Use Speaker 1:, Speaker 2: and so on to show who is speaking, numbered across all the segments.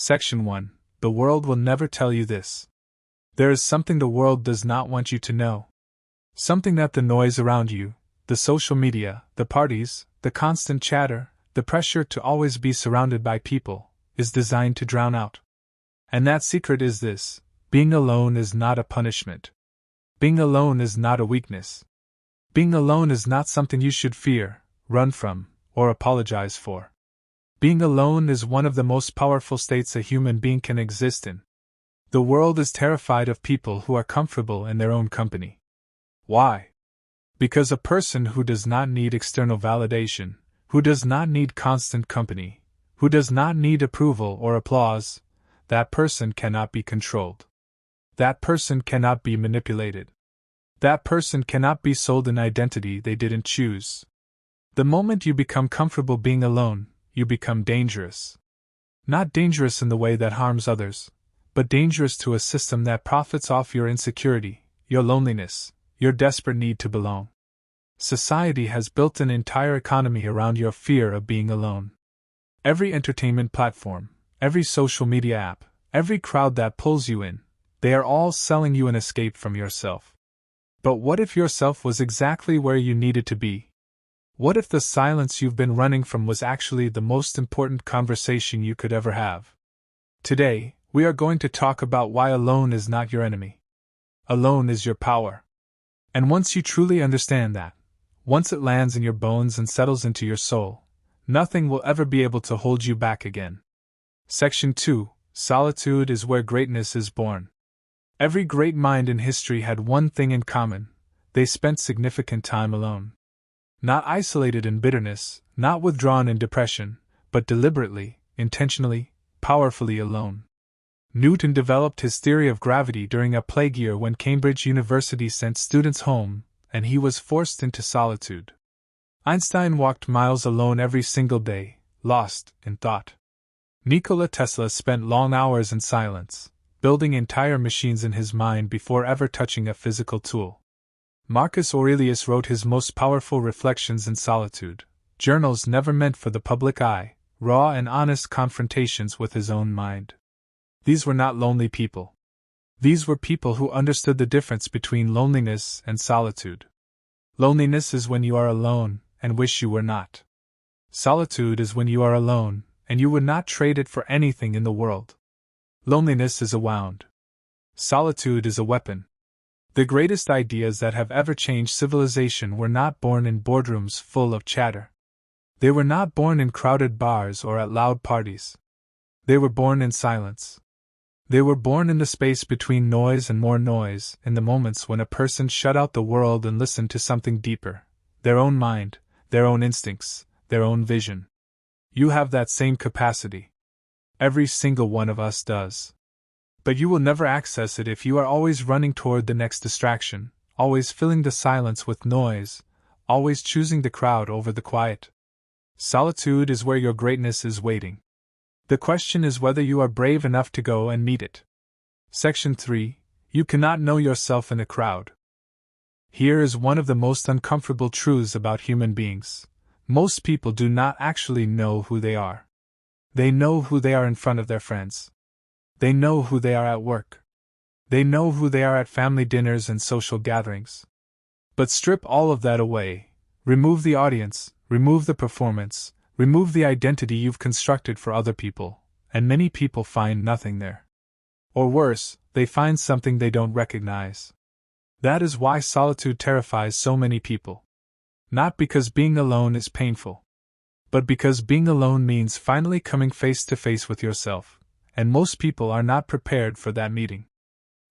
Speaker 1: Section 1. The world will never tell you this. There is something the world does not want you to know. Something that the noise around you, the social media, the parties, the constant chatter, the pressure to always be surrounded by people, is designed to drown out. And that secret is this: being alone is not a punishment. Being alone is not a weakness. Being alone is not something you should fear, run from, or apologize for. Being alone is one of the most powerful states a human being can exist in. The world is terrified of people who are comfortable in their own company. Why? Because a person who does not need external validation, who does not need constant company, who does not need approval or applause, that person cannot be controlled. That person cannot be manipulated. That person cannot be sold an identity they didn't choose. The moment you become comfortable being alone, you become dangerous. Not dangerous in the way that harms others, but dangerous to a system that profits off your insecurity, your loneliness, your desperate need to belong. Society has built an entire economy around your fear of being alone. Every entertainment platform, every social media app, every crowd that pulls you in, they are all selling you an escape from yourself. But what if yourself was exactly where you needed to be? What if the silence you've been running from was actually the most important conversation you could ever have? Today, we are going to talk about why alone is not your enemy. Alone is your power. And once you truly understand that, once it lands in your bones and settles into your soul, nothing will ever be able to hold you back again. Section 2. Solitude is where greatness is born. Every great mind in history had one thing in common: they spent significant time alone. Not isolated in bitterness, not withdrawn in depression, but deliberately, intentionally, powerfully alone. Newton developed his theory of gravity during a plague year when Cambridge University sent students home, and he was forced into solitude. Einstein walked miles alone every single day, lost in thought. Nikola Tesla spent long hours in silence, building entire machines in his mind before ever touching a physical tool. Marcus Aurelius wrote his most powerful reflections in solitude, journals never meant for the public eye, raw and honest confrontations with his own mind. These were not lonely people. These were people who understood the difference between loneliness and solitude. Loneliness is when you are alone and wish you were not. Solitude is when you are alone and you would not trade it for anything in the world. Loneliness is a wound. Solitude is a weapon. The greatest ideas that have ever changed civilization were not born in boardrooms full of chatter. They were not born in crowded bars or at loud parties. They were born in silence. They were born in the space between noise and more noise, in the moments when a person shut out the world and listened to something deeper, their own mind, their own instincts, their own vision. You have that same capacity. Every single one of us does. But you will never access it if you are always running toward the next distraction, always filling the silence with noise, always choosing the crowd over the quiet. Solitude is where your greatness is waiting. The question is whether you are brave enough to go and meet it. Section 3. You cannot know yourself in a crowd. Here is one of the most uncomfortable truths about human beings. Most people do not actually know who they are. They know who they are in front of their friends. They know who they are at work. They know who they are at family dinners and social gatherings. But strip all of that away. Remove the audience, remove the performance, remove the identity you've constructed for other people, and many people find nothing there. Or worse, they find something they don't recognize. That is why solitude terrifies so many people. Not because being alone is painful, but because being alone means finally coming face to face with yourself. And most people are not prepared for that meeting.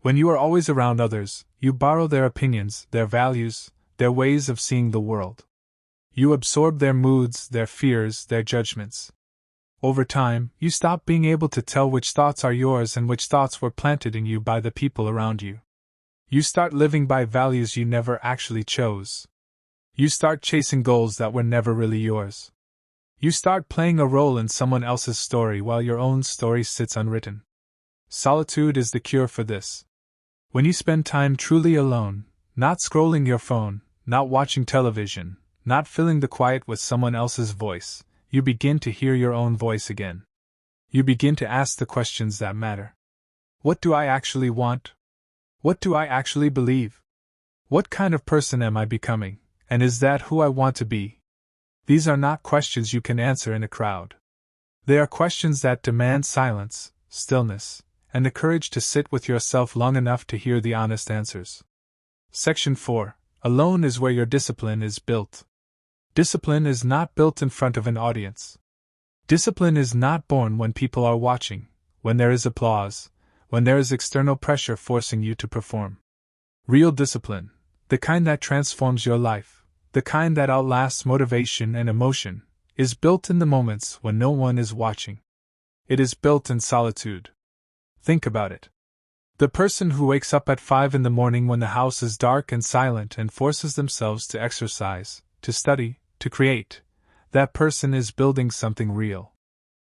Speaker 1: When you are always around others, you borrow their opinions, their values, their ways of seeing the world. You absorb their moods, their fears, their judgments. Over time, you stop being able to tell which thoughts are yours and which thoughts were planted in you by the people around you. You start living by values you never actually chose. You start chasing goals that were never really yours. You start playing a role in someone else's story while your own story sits unwritten. Solitude is the cure for this. When you spend time truly alone, not scrolling your phone, not watching television, not filling the quiet with someone else's voice, you begin to hear your own voice again. You begin to ask the questions that matter. What do I actually want? What do I actually believe? What kind of person am I becoming, and is that who I want to be? These are not questions you can answer in a crowd. They are questions that demand silence, stillness, and the courage to sit with yourself long enough to hear the honest answers. Section 4. Alone is where your discipline is built. Discipline is not built in front of an audience. Discipline is not born when people are watching, when there is applause, when there is external pressure forcing you to perform. Real discipline, the kind that transforms your life, the kind that outlasts motivation and emotion, is built in the moments when no one is watching. It is built in solitude. Think about it. The person who wakes up at 5 in the morning when the house is dark and silent and forces themselves to exercise, to study, to create, that person is building something real.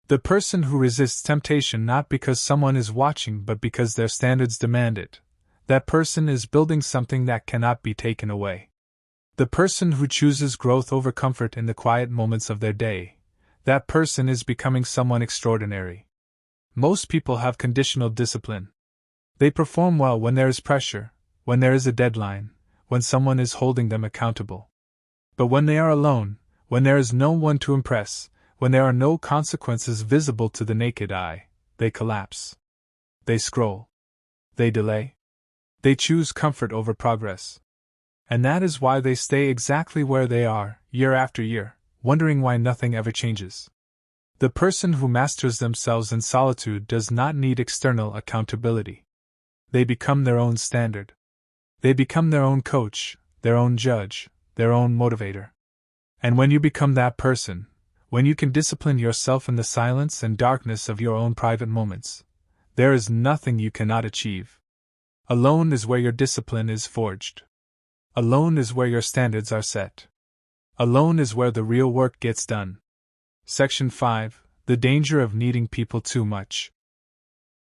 Speaker 1: The person who resists temptation not because someone is watching but because their standards demand it, that person is building something that cannot be taken away. The person who chooses growth over comfort in the quiet moments of their day, that person is becoming someone extraordinary. Most people have conditional discipline. They perform well when there is pressure, when there is a deadline, when someone is holding them accountable. But when they are alone, when there is no one to impress, when there are no consequences visible to the naked eye, they collapse. They scroll. They delay. They choose comfort over progress. And that is why they stay exactly where they are, year after year, wondering why nothing ever changes. The person who masters themselves in solitude does not need external accountability. They become their own standard. They become their own coach, their own judge, their own motivator. And when you become that person, when you can discipline yourself in the silence and darkness of your own private moments, there is nothing you cannot achieve. Alone is where your discipline is forged. Alone is where your standards are set. Alone is where the real work gets done. Section 5. The danger of needing people too much.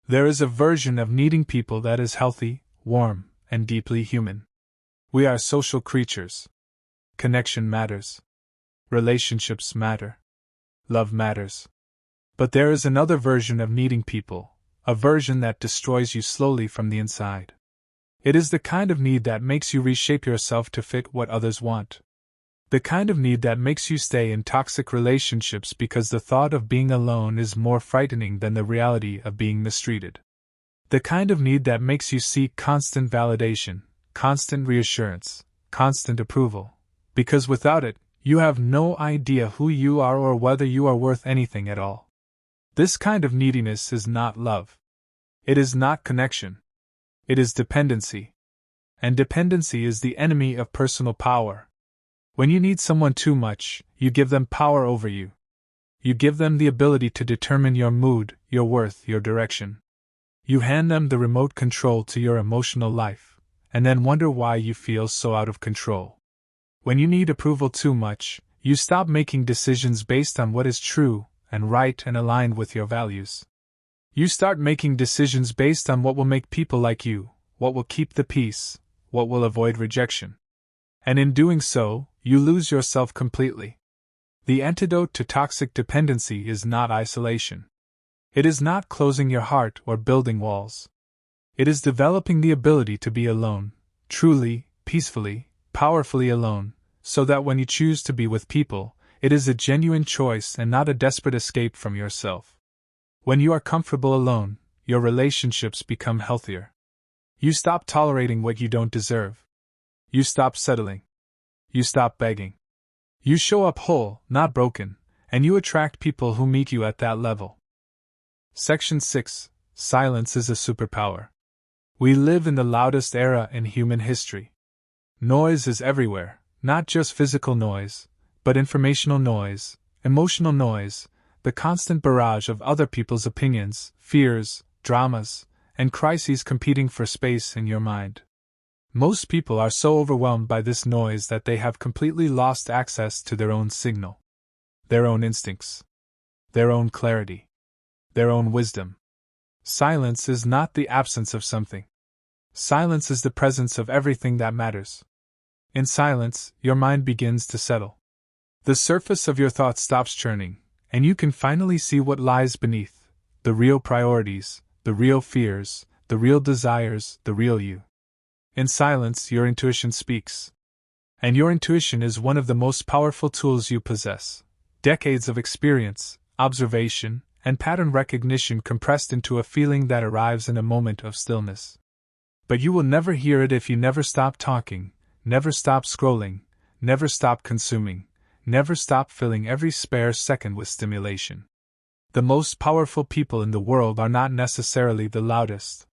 Speaker 1: There is a version of needing people that is healthy, warm, and deeply human. We are social creatures. Connection matters. Relationships matter. Love matters. But there is another version of needing people, a version that destroys you slowly from the inside. It is the kind of need that makes you reshape yourself to fit what others want. The kind of need that makes you stay in toxic relationships because the thought of being alone is more frightening than the reality of being mistreated. The kind of need that makes you seek constant validation, constant reassurance, constant approval, because without it, you have no idea who you are or whether you are worth anything at all. This kind of neediness is not love. It is not connection. It is dependency. And dependency is the enemy of personal power. When you need someone too much, you give them power over you. You give them the ability to determine your mood, your worth, your direction. You hand them the remote control to your emotional life, and then wonder why you feel so out of control. When you need approval too much, you stop making decisions based on what is true and right and aligned with your values. You start making decisions based on what will make people like you, what will keep the peace, what will avoid rejection. And in doing so, you lose yourself completely. The antidote to toxic dependency is not isolation. It is not closing your heart or building walls. It is developing the ability to be alone, truly, peacefully, powerfully alone, so that when you choose to be with people, it is a genuine choice and not a desperate escape from yourself. When you are comfortable alone, your relationships become healthier. You stop tolerating what you don't deserve. You stop settling. You stop begging. You show up whole, not broken, and you attract people who meet you at that level. Section 6. Silence is a superpower. We live in the loudest era in human history. Noise is everywhere, not just physical noise, but informational noise, emotional noise, the constant barrage of other people's opinions, fears, dramas, and crises competing for space in your mind. Most people are so overwhelmed by this noise that they have completely lost access to their own signal, their own instincts, their own clarity, their own wisdom. Silence is not the absence of something. Silence is the presence of everything that matters. In silence, your mind begins to settle. The surface of your thoughts stops churning, and you can finally see what lies beneath, the real priorities, the real fears, the real desires, the real you. In silence, your intuition speaks. And your intuition is one of the most powerful tools you possess. Decades of experience, observation, and pattern recognition compressed into a feeling that arrives in a moment of stillness. But you will never hear it if you never stop talking, never stop scrolling, never stop consuming, never stop filling every spare second with stimulation. The most powerful people in the world are not necessarily the loudest.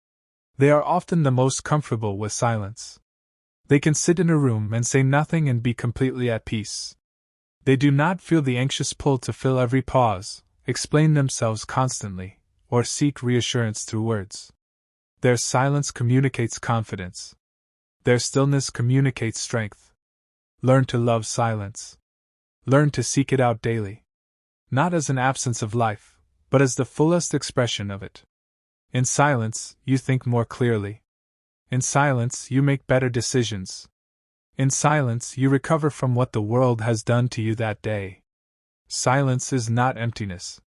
Speaker 1: They are often the most comfortable with silence. They can sit in a room and say nothing and be completely at peace. They do not feel the anxious pull to fill every pause, explain themselves constantly, or seek reassurance through words. Their silence communicates confidence. Their stillness communicates strength. Learn to love silence. Learn to seek it out daily. Not as an absence of life, but as the fullest expression of it. In silence, you think more clearly. In silence, you make better decisions. In silence, you recover from what the world has done to you that day. Silence is not emptiness.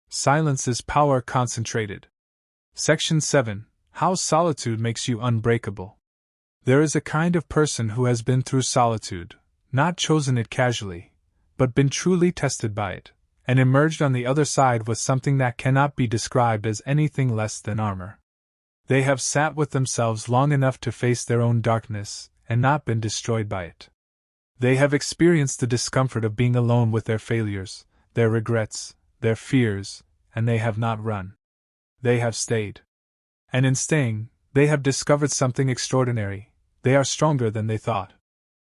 Speaker 1: Silence is power concentrated. Section 7. How solitude makes you unbreakable. There is a kind of person who has been through solitude, not chosen it casually, but been truly tested by it, and emerged on the other side with something that cannot be described as anything less than armor. They have sat with themselves long enough to face their own darkness, and not been destroyed by it. They have experienced the discomfort of being alone with their failures, their regrets, their fears, and they have not run. They have stayed. And in staying, they have discovered something extraordinary. They are stronger than they thought.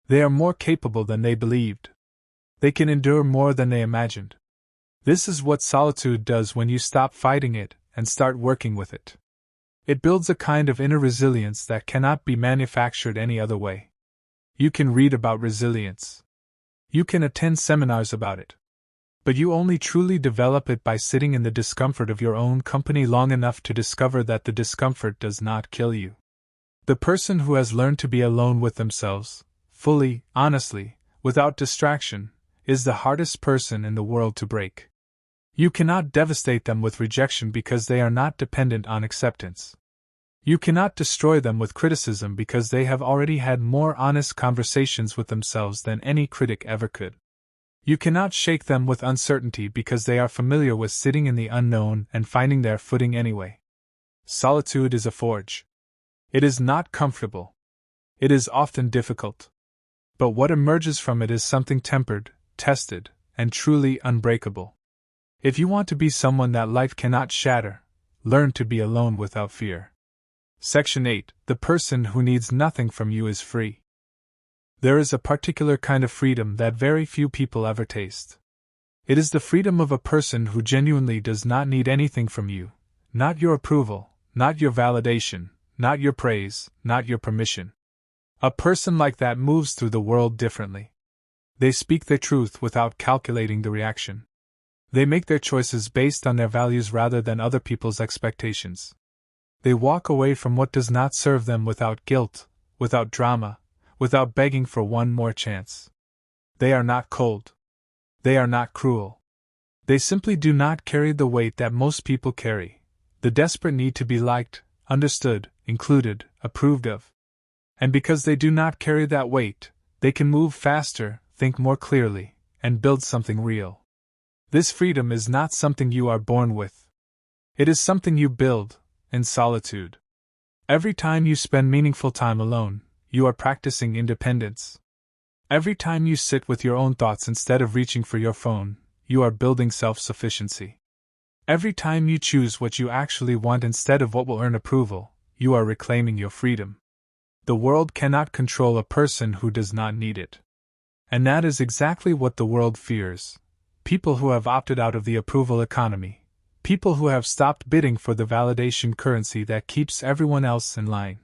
Speaker 1: They are more capable than they believed. They can endure more than they imagined. This is what solitude does when you stop fighting it and start working with it. It builds a kind of inner resilience that cannot be manufactured any other way. You can read about resilience. You can attend seminars about it. But you only truly develop it by sitting in the discomfort of your own company long enough to discover that the discomfort does not kill you. The person who has learned to be alone with themselves, fully, honestly, without distraction, is the hardest person in the world to break. You cannot devastate them with rejection because they are not dependent on acceptance. You cannot destroy them with criticism because they have already had more honest conversations with themselves than any critic ever could. You cannot shake them with uncertainty because they are familiar with sitting in the unknown and finding their footing anyway. Solitude is a forge. It is not comfortable. It is often difficult. But what emerges from it is something tempered, tested, and truly unbreakable. If you want to be someone that life cannot shatter, learn to be alone without fear. Section 8. The person who needs nothing from you is free. There is a particular kind of freedom that very few people ever taste. It is the freedom of a person who genuinely does not need anything from you, not your approval, not your validation, not your praise, not your permission. A person like that moves through the world differently. They speak their truth without calculating the reaction. They make their choices based on their values rather than other people's expectations. They walk away from what does not serve them without guilt, without drama, without begging for one more chance. They are not cold. They are not cruel. They simply do not carry the weight that most people carry, the desperate need to be liked, understood, included, approved of. And because they do not carry that weight, they can move faster, think more clearly, and build something real. This freedom is not something you are born with. It is something you build, in solitude. Every time you spend meaningful time alone, you are practicing independence. Every time you sit with your own thoughts instead of reaching for your phone, you are building self-sufficiency. Every time you choose what you actually want instead of what will earn approval, you are reclaiming your freedom. The world cannot control a person who does not need it. And that is exactly what the world fears. People who have opted out of the approval economy. People who have stopped bidding for the validation currency that keeps everyone else in line.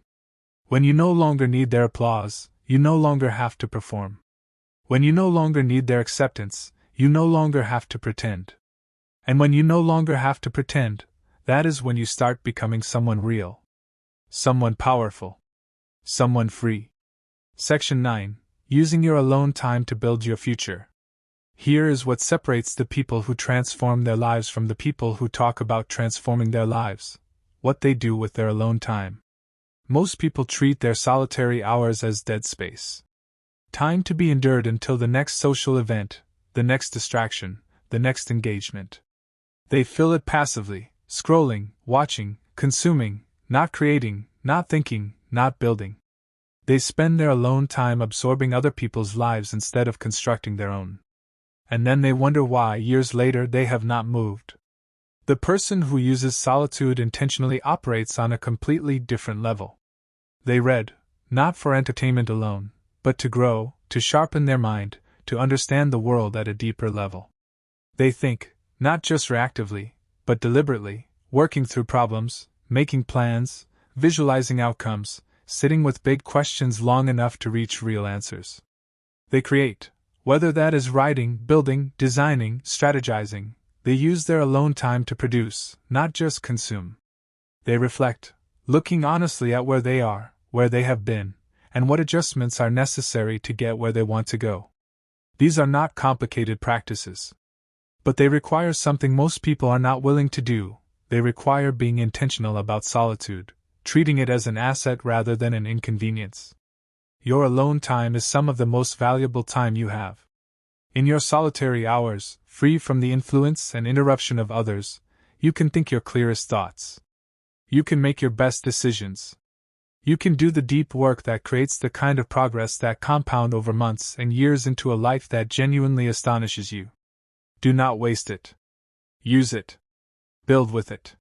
Speaker 1: When you no longer need their applause, you no longer have to perform. When you no longer need their acceptance, you no longer have to pretend. And when you no longer have to pretend, that is when you start becoming someone real. Someone powerful. Someone free. Section 9. Using your alone time to build your future. Here is what separates the people who transform their lives from the people who talk about transforming their lives: what they do with their alone time. Most people treat their solitary hours as dead space. Time to be endured until the next social event, the next distraction, the next engagement. They fill it passively, scrolling, watching, consuming, not creating, not thinking, not building. They spend their alone time absorbing other people's lives instead of constructing their own. And then they wonder why, years later, they have not moved. The person who uses solitude intentionally operates on a completely different level. They read, not for entertainment alone, but to grow, to sharpen their mind, to understand the world at a deeper level. They think, not just reactively, but deliberately, working through problems, making plans, visualizing outcomes, sitting with big questions long enough to reach real answers. They create, whether that is writing, building, designing, strategizing. They use their alone time to produce, not just consume. They reflect, looking honestly at where they are, where they have been, and what adjustments are necessary to get where they want to go. These are not complicated practices. But they require something most people are not willing to do. They require being intentional about solitude, treating it as an asset rather than an inconvenience. Your alone time is some of the most valuable time you have. In your solitary hours, free from the influence and interruption of others, you can think your clearest thoughts. You can make your best decisions. You can do the deep work that creates the kind of progress that compound over months and years into a life that genuinely astonishes you. Do not waste it. Use it. Build with it.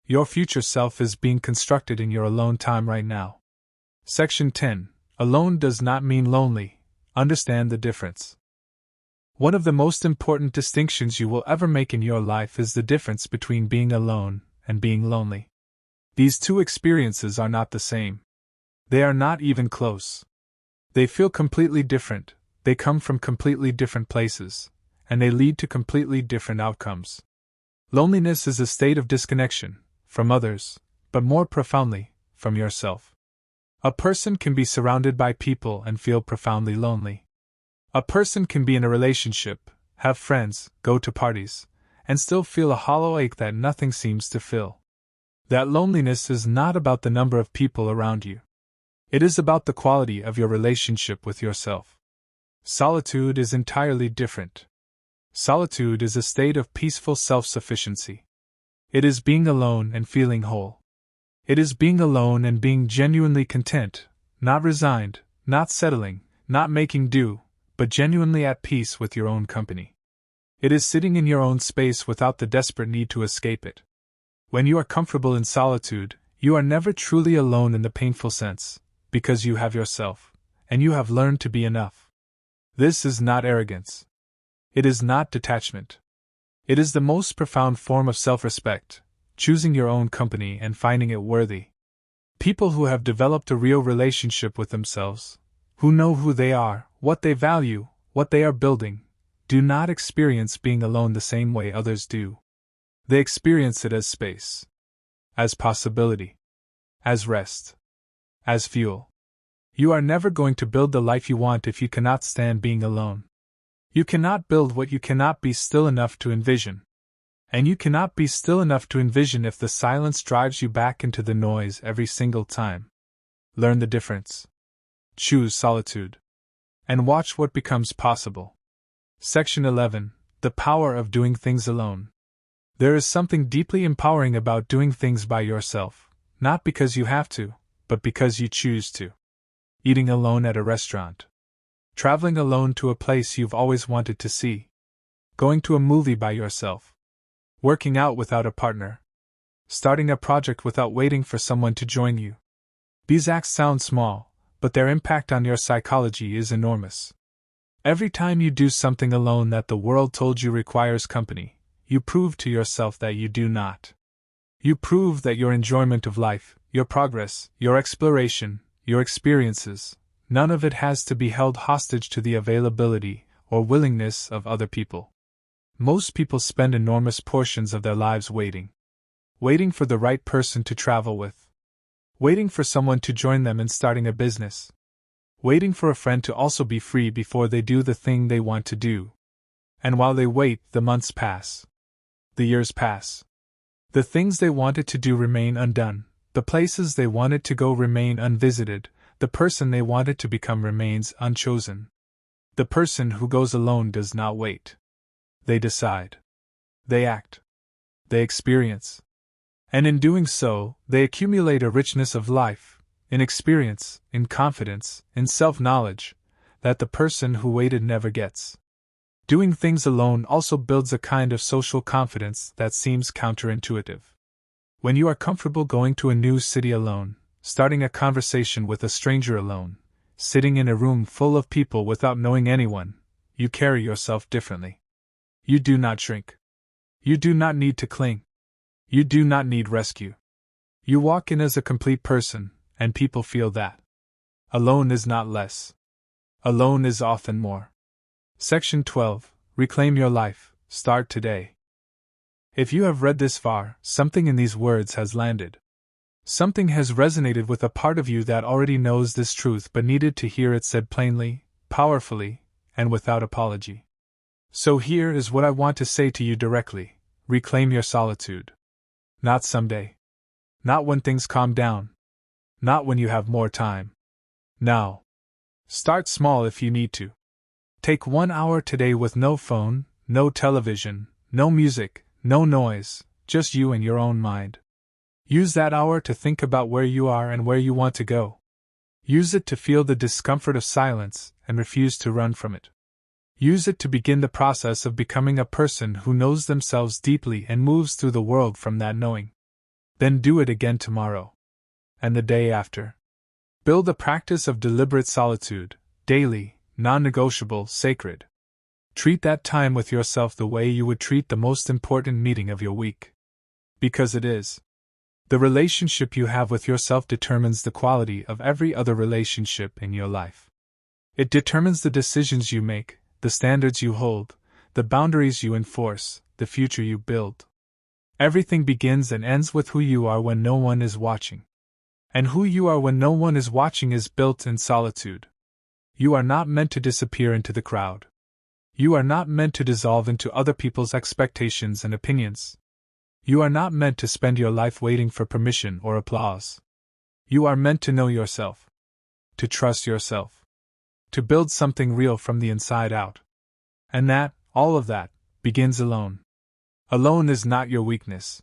Speaker 1: Your future self is being constructed in your alone time right now. Section 10. Alone does not mean lonely. Understand the difference. One of the most important distinctions you will ever make in your life is the difference between being alone and being lonely. These two experiences are not the same. They are not even close. They feel completely different, they come from completely different places, and they lead to completely different outcomes. Loneliness is a state of disconnection from others, but more profoundly, from yourself. A person can be surrounded by people and feel profoundly lonely. A person can be in a relationship, have friends, go to parties, and still feel a hollow ache that nothing seems to fill. That loneliness is not about the number of people around you. It is about the quality of your relationship with yourself. Solitude is entirely different. Solitude is a state of peaceful self-sufficiency. It is being alone and feeling whole. It is being alone and being genuinely content, not resigned, not settling, not making do, but genuinely at peace with your own company. It is sitting in your own space without the desperate need to escape it. When you are comfortable in solitude, you are never truly alone in the painful sense, because you have yourself, and you have learned to be enough. This is not arrogance. It is not detachment. It is the most profound form of self-respect, choosing your own company and finding it worthy. People who have developed a real relationship with themselves, who know who they are, what they value, what they are building, do not experience being alone the same way others do. They experience it as space, as possibility, as rest, as fuel. You are never going to build the life you want if you cannot stand being alone. You cannot build what you cannot be still enough to envision. And you cannot be still enough to envision if the silence drives you back into the noise every single time. Learn the difference. Choose solitude. And watch what becomes possible. Section 11. The power of doing things alone. There is something deeply empowering about doing things by yourself, not because you have to, but because you choose to. Eating alone at a restaurant. Traveling alone to a place you've always wanted to see. Going to a movie by yourself. Working out without a partner. Starting a project without waiting for someone to join you. These acts sound small, but their impact on your psychology is enormous. Every time you do something alone that the world told you requires company, you prove to yourself that you do not. You prove that your enjoyment of life, your progress, your exploration, your experiences, none of it has to be held hostage to the availability or willingness of other people. Most people spend enormous portions of their lives waiting. Waiting for the right person to travel with. Waiting for someone to join them in starting a business. Waiting for a friend to also be free before they do the thing they want to do. And while they wait, the months pass. The years pass. The things they wanted to do remain undone, the places they wanted to go remain unvisited, the person they wanted to become remains unchosen. The person who goes alone does not wait. They decide. They act. They experience. And in doing so, they accumulate a richness of life, in experience, in confidence, in self-knowledge, that the person who waited never gets. Doing things alone also builds a kind of social confidence that seems counterintuitive. When you are comfortable going to a new city alone, starting a conversation with a stranger alone, sitting in a room full of people without knowing anyone, you carry yourself differently. You do not shrink. You do not need to cling. You do not need rescue. You walk in as a complete person, and people feel that. Alone is not less. Alone is often more. Section 12. Reclaim your life. Start today. If you have read this far, something in these words has landed. Something has resonated with a part of you that already knows this truth but needed to hear it said plainly, powerfully, and without apology. So here is what I want to say to you directly. Reclaim your solitude. Not someday. Not when things calm down. Not when you have more time. Now. Start small if you need to. Take 1 hour today with no phone, no television, no music, no noise, just you and your own mind. Use that hour to think about where you are and where you want to go. Use it to feel the discomfort of silence and refuse to run from it. Use it to begin the process of becoming a person who knows themselves deeply and moves through the world from that knowing. Then do it again tomorrow. And the day after. Build a practice of deliberate solitude, daily, non-negotiable, sacred. Treat that time with yourself the way you would treat the most important meeting of your week. Because it is. The relationship you have with yourself determines the quality of every other relationship in your life. It determines the decisions you make, the standards you hold, the boundaries you enforce, the future you build. Everything begins and ends with who you are when no one is watching. And who you are when no one is watching is built in solitude. You are not meant to disappear into the crowd. You are not meant to dissolve into other people's expectations and opinions. You are not meant to spend your life waiting for permission or applause. You are meant to know yourself. To trust yourself. To build something real from the inside out. And that, all of that, begins alone. Alone is not your weakness.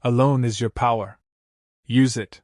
Speaker 1: Alone is your power. Use it.